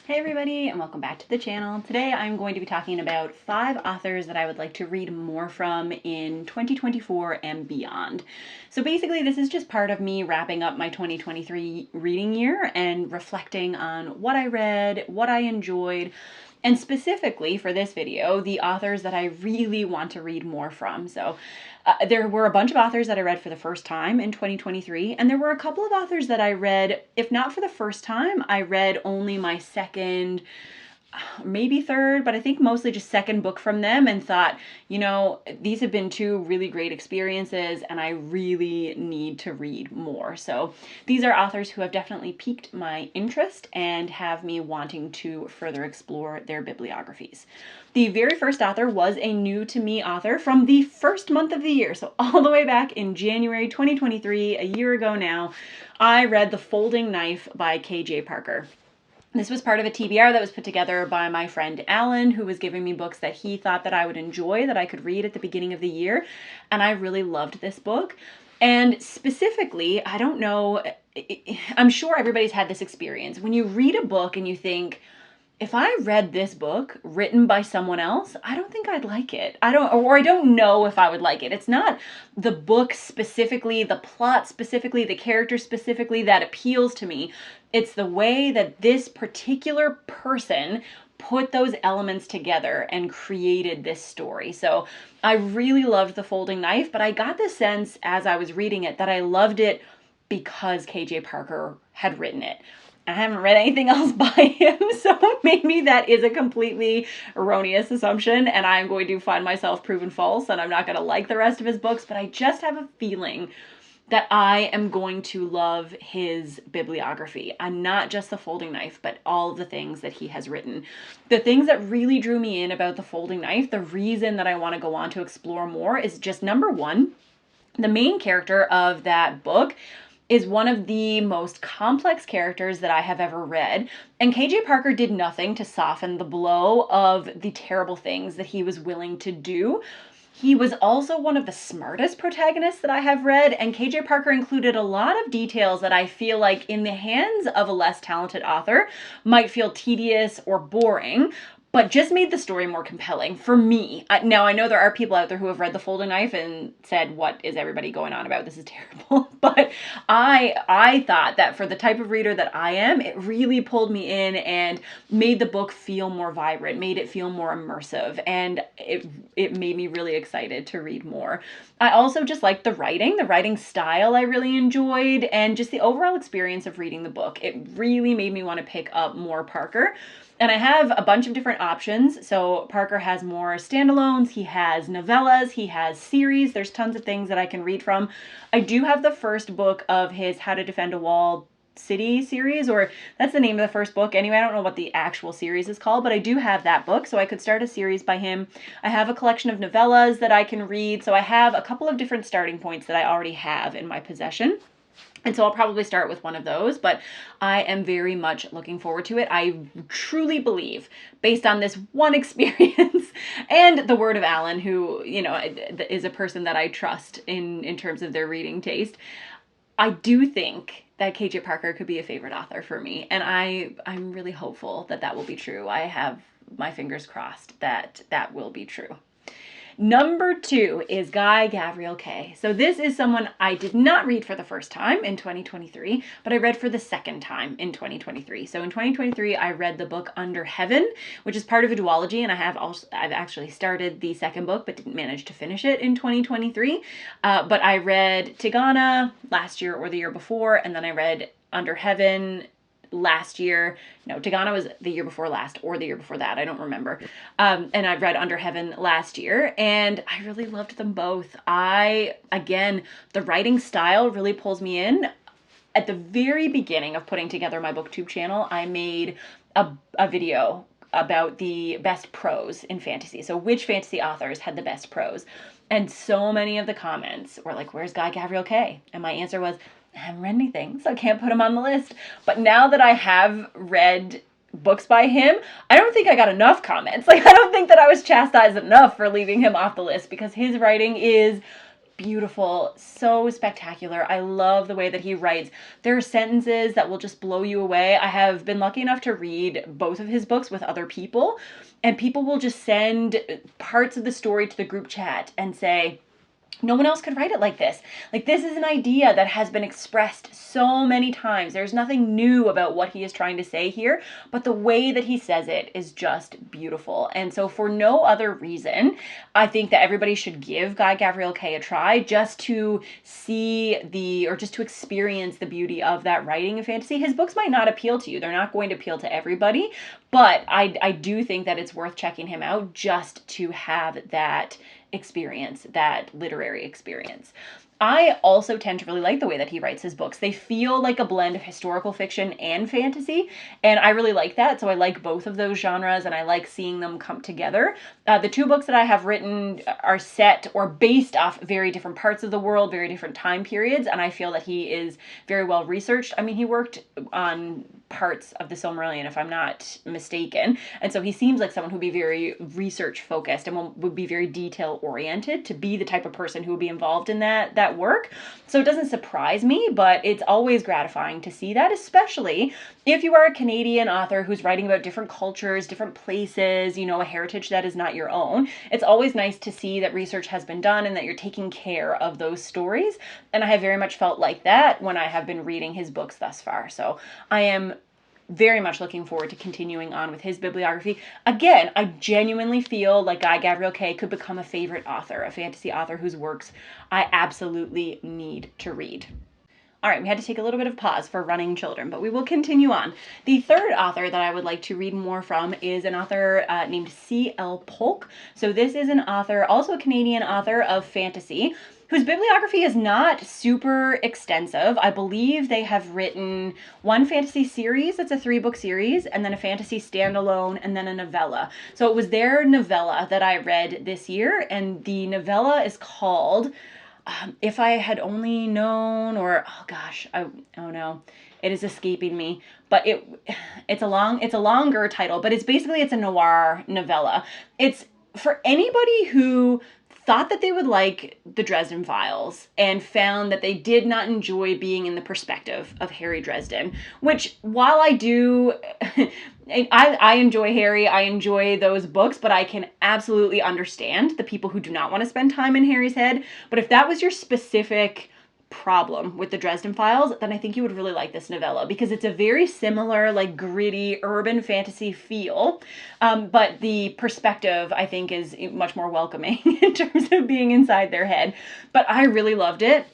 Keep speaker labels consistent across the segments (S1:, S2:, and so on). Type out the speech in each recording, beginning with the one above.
S1: Hey everybody, and welcome back to the channel. Today I'm going to be talking about 5 authors that I would like to read more from in 2024 and beyond. So basically this is just part of me wrapping up my 2023 reading year and reflecting on what I read, what I enjoyed, and specifically for this video, the authors that I really want to read more from. So there were a bunch of authors that I read for the first time in 2023, and there were a couple of authors that I read, if not for the first time, I read only my second, maybe third, but I think mostly just second book from them, and thought, you know, these have been 2 really great experiences and I really need to read more. So these are authors who have definitely piqued my interest and have me wanting to further explore their bibliographies. The very first author was a new to me author from the first month of the year. So all the way back in January 2023, a year ago now, I read The Folding Knife by KJ Parker. This was part of a TBR that was put together by my friend Alan, who was giving me books that he thought that I would enjoy, that I could read at the beginning of the year. And I really loved this book. And specifically, I don't know, I'm sure everybody's had this experience. When you read a book and you think, if I read this book written by someone else, I don't think I'd like it. I don't know if I would like it. It's not the book specifically, the plot specifically, the character specifically that appeals to me. It's the way that this particular person put those elements together and created this story. So I really loved The Folding Knife, but I got the sense as I was reading it that I loved it because KJ Parker had written it. I haven't read anything else by him, so maybe that is a completely erroneous assumption, and I'm going to find myself proven false, and I'm not going to like the rest of his books, but I just have a feeling that I am going to love his bibliography, and not just The Folding Knife, but all of the things that he has written. The things that really drew me in about The Folding Knife, the reason that I want to go on to explore more, is just number one, the main character of that book is one of the most complex characters that I have ever read. And KJ Parker did nothing to soften the blow of the terrible things that he was willing to do. He was also one of the smartest protagonists that I have read, and KJ Parker included a lot of details that I feel like in the hands of a less talented author might feel tedious or boring, but just made the story more compelling for me. Now, I know there are people out there who have read The Folding Knife and said, what is everybody going on about? This is terrible. But I thought that for the type of reader that I am, it really pulled me in and made the book feel more vibrant, made it feel more immersive, and it made me really excited to read more. I also just liked the writing style I really enjoyed, and just the overall experience of reading the book. It really made me want to pick up more Parker. And I have a bunch of different options. So Parker has more standalones, he has novellas, he has series. There's tons of things that I can read from. I do have the first book of his How to Defend a Walled City series, or that's the name of the first book. Anyway, I don't know what the actual series is called, but I do have that book, so I could start a series by him. I have a collection of novellas that I can read, so I have a couple of different starting points that I already have in my possession. And so I'll probably start with one of those, but I am very much looking forward to it. I truly believe, based on this one experience and the word of Alan, who, you know, is a person that I trust in terms of their reading taste, I do think that KJ Parker could be a favorite author for me. And I'm really hopeful that that will be true. I have my fingers crossed that that will be true. Number 2 is Guy Gavriel Kay. So this is someone I did not read for the first time in 2023, but I read for the second time in 2023. So in 2023, I read the book Under Heaven, which is part of a duology, and I've actually started the second book, but didn't manage to finish it in 2023. But I read Tigana last year or the year before, and then I read Under Heaven last year. No, Tigana was the year before last or the year before that. I don't remember. And I read Under Heaven last year, and I really loved them both. Again, the writing style really pulls me in. At the very beginning of putting together my booktube channel, I made a video about the best prose in fantasy. So which fantasy authors had the best prose? And so many of the comments were like, where's Guy Gavriel Kay? And my answer was, I haven't read anything, so I can't put him on the list. But now that I have read books by him, I don't think I got enough comments. Like, I don't think that I was chastised enough for leaving him off the list, because his writing is beautiful, so spectacular. I love the way that he writes. There are sentences that will just blow you away. I have been lucky enough to read both of his books with other people, and people will just send parts of the story to the group chat and say, no one else could write it like this. Like, this is an idea that has been expressed so many times. There's nothing new about what he is trying to say here, but the way that he says it is just beautiful. And so for no other reason, I think that everybody should give Guy Gavriel Kay a try, just to see or just to experience the beauty of that writing in fantasy. His books might not appeal to you. They're not going to appeal to everybody, but I do think that it's worth checking him out just to have that experience, that literary experience. I also tend to really like the way that he writes his books. They feel like a blend of historical fiction and fantasy, and I really like that. So I like both of those genres, and I like seeing them come together. The two books that I have written are set or based off very different parts of the world, very different time periods, and I feel that he is very well researched. I mean, he worked on parts of the Silmarillion, if I'm not mistaken, and so he seems like someone who'd be very research focused and would be very detail oriented to be the type of person who would be involved in that work. So it doesn't surprise me, but it's always gratifying to see that, especially if you are a Canadian author who's writing about different cultures, different places, you know, a heritage that is not your own. It's always nice to see that research has been done and that you're taking care of those stories. And I have very much felt like that when I have been reading his books thus far. So I am very much looking forward to continuing on with his bibliography. Again, I genuinely feel like Guy Gavriel Kay could become a favorite author, a fantasy author whose works I absolutely need to read. All right, we had to take a little bit of pause for running children, but we will continue on. The third author that I would like to read more from is an author named C.L. Polk. So this is an author, also a Canadian author of fantasy, whose bibliography is not super extensive. I believe they have written one fantasy series, it's a 3-book series, and then a fantasy standalone, and then a novella. So it was their novella that I read this year, and the novella is called If I Had Only Known, or, oh gosh, I don't know. It is escaping me, but it's a longer title, but it's a noir novella. It's for anybody who thought that they would like the Dresden Files and found that they did not enjoy being in the perspective of Harry Dresden, which, while I do, I enjoy Harry, I enjoy those books, but I can absolutely understand the people who do not want to spend time in Harry's head. But if that was your specific problem with the Dresden Files, then I think you would really like this novella, because it's a very similar, like, gritty urban fantasy feel, but the perspective, I think, is much more welcoming in terms of being inside their head. But I really loved it.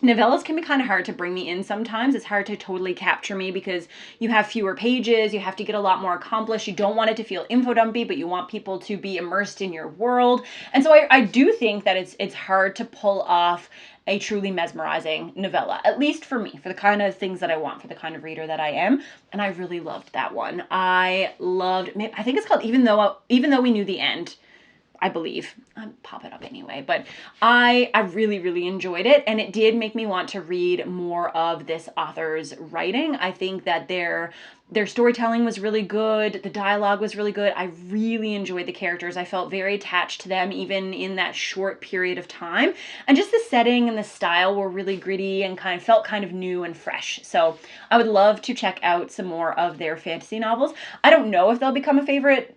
S1: Novellas can be kind of hard to bring me in sometimes. It's hard to totally capture me because you have fewer pages, you have to get a lot more accomplished. You don't want it to feel infodumpy, but you want people to be immersed in your world. And so I do think that it's hard to pull off a truly mesmerizing novella, at least for me, for the kind of things that I want, for the kind of reader that I am. And I really loved that one. I think it's called Even Though We Knew the End, I believe. I'll pop it up anyway. But I really, really enjoyed it. And it did make me want to read more of this author's writing. I think that their storytelling was really good. The dialogue was really good. I really enjoyed the characters. I felt very attached to them, even in that short period of time. And just the setting and the style were really gritty and felt kind of new and fresh. So I would love to check out some more of their fantasy novels. I don't know if they'll become a favorite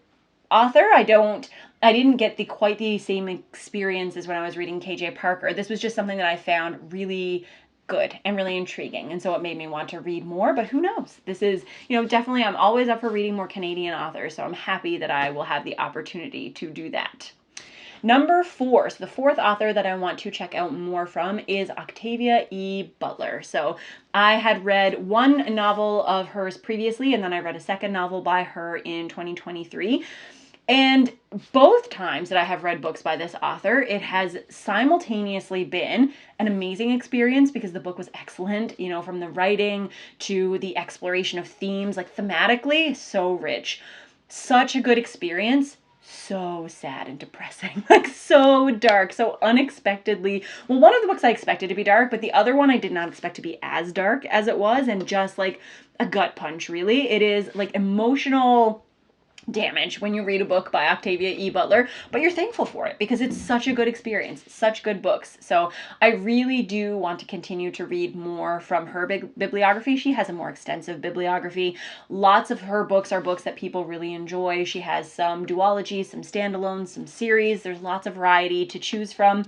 S1: author. I didn't get quite the same experience as when I was reading KJ Parker. This was just something that I found really good and really intriguing, and so it made me want to read more, but who knows? This is, definitely, I'm always up for reading more Canadian authors, so I'm happy that I will have the opportunity to do that. Number 4, so the fourth author that I want to check out more from is Octavia E. Butler. So I had read one novel of hers previously, and then I read a second novel by her in 2023. And both times that I have read books by this author, it has simultaneously been an amazing experience because the book was excellent, from the writing to the exploration of themes, like thematically, so rich. Such a good experience. So sad and depressing, like so dark, so unexpectedly. Well, one of the books I expected to be dark, but the other one I did not expect to be as dark as it was, and just like a gut punch, really. It is like emotional damage when you read a book by Octavia E. Butler, but you're thankful for it because it's such a good experience, such good books. So I really do want to continue to read more from her bibliography. She has a more extensive bibliography. Lots of her books are books that people really enjoy. She has some duologies, some standalones, some series. There's lots of variety to choose from,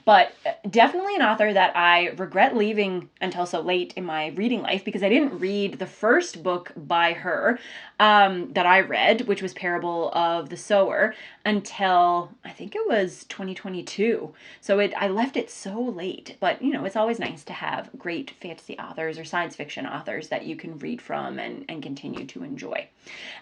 S1: but definitely an author that I regret leaving until so late in my reading life because I didn't read the first book by her that I read, which was Parable of the Sower, until I think it was 2022. So I left it so late, but you know, it's always nice to have great fantasy authors or science fiction authors that you can read from and continue to enjoy.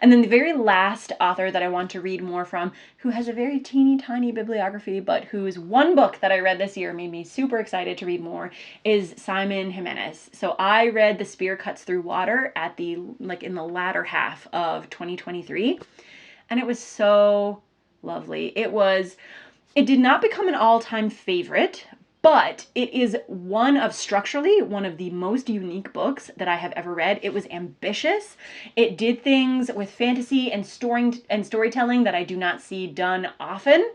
S1: And then the very last author that I want to read more from, who has a very teeny tiny bibliography, but whose one book that I read this year made me super excited to read more, is Simon Jimenez. So I read The Spear Cuts Through Water at in the latter half of 2023, and it was so lovely. It did not become an all-time favorite, but it is structurally one of the most unique books that I have ever read. It was ambitious. It did things with fantasy and storytelling that I do not see done often.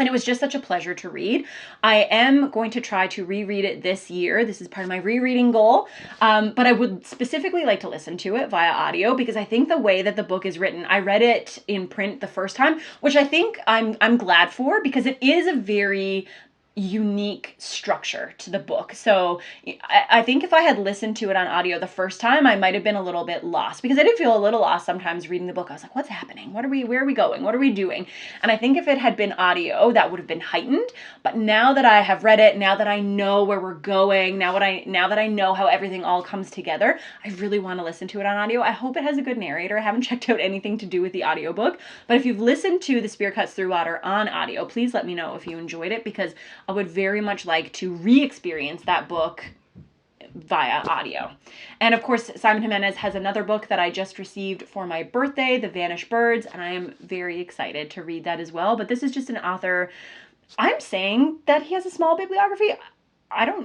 S1: And it was just such a pleasure to read. I am going to try to reread it this year. This is part of my rereading goal. But I would specifically like to listen to it via audio because I think the way that the book is written, I read it in print the first time, which I think I'm glad for because it is a very unique structure to the book. So I think if I had listened to it on audio the first time, I might have been a little bit lost because I did feel a little lost sometimes reading the book. I was like, what's happening? Where are we going? What are we doing? And I think if it had been audio, that would have been heightened. But now that I have read it, now that I know where we're going, now that I know how everything all comes together, I really want to listen to it on audio. I hope it has a good narrator. I haven't checked out anything to do with the audiobook, but if you've listened to The Spear Cuts Through Water on audio, please let me know if you enjoyed it because I would very much like to re-experience that book via audio. And of course, Simon Jimenez has another book that I just received for my birthday, The Vanished Birds, and I am very excited to read that as well. But this is just an author, I'm saying that he has a small bibliography.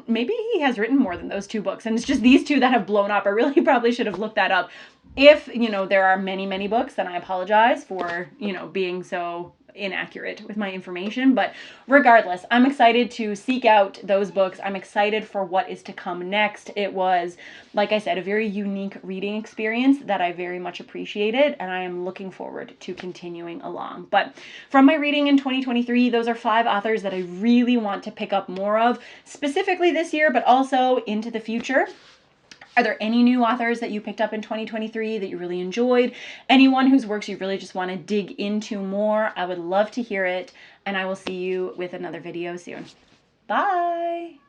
S1: Maybe he has written more than those two books, and it's just these two that have blown up. I really probably should have looked that up. If, there are many, many books, then I apologize for, being so inaccurate with my information, but regardless, I'm excited to seek out those books. I'm excited for what is to come next. It was, like I said, a very unique reading experience that I very much appreciated, and I am looking forward to continuing along. But from my reading in 2023, those are 5 authors that I really want to pick up more of, specifically this year, but also into the future. Are there any new authors that you picked up in 2023 that you really enjoyed? Anyone whose works you really just want to dig into more? I would love to hear it, and I will see you with another video soon. Bye!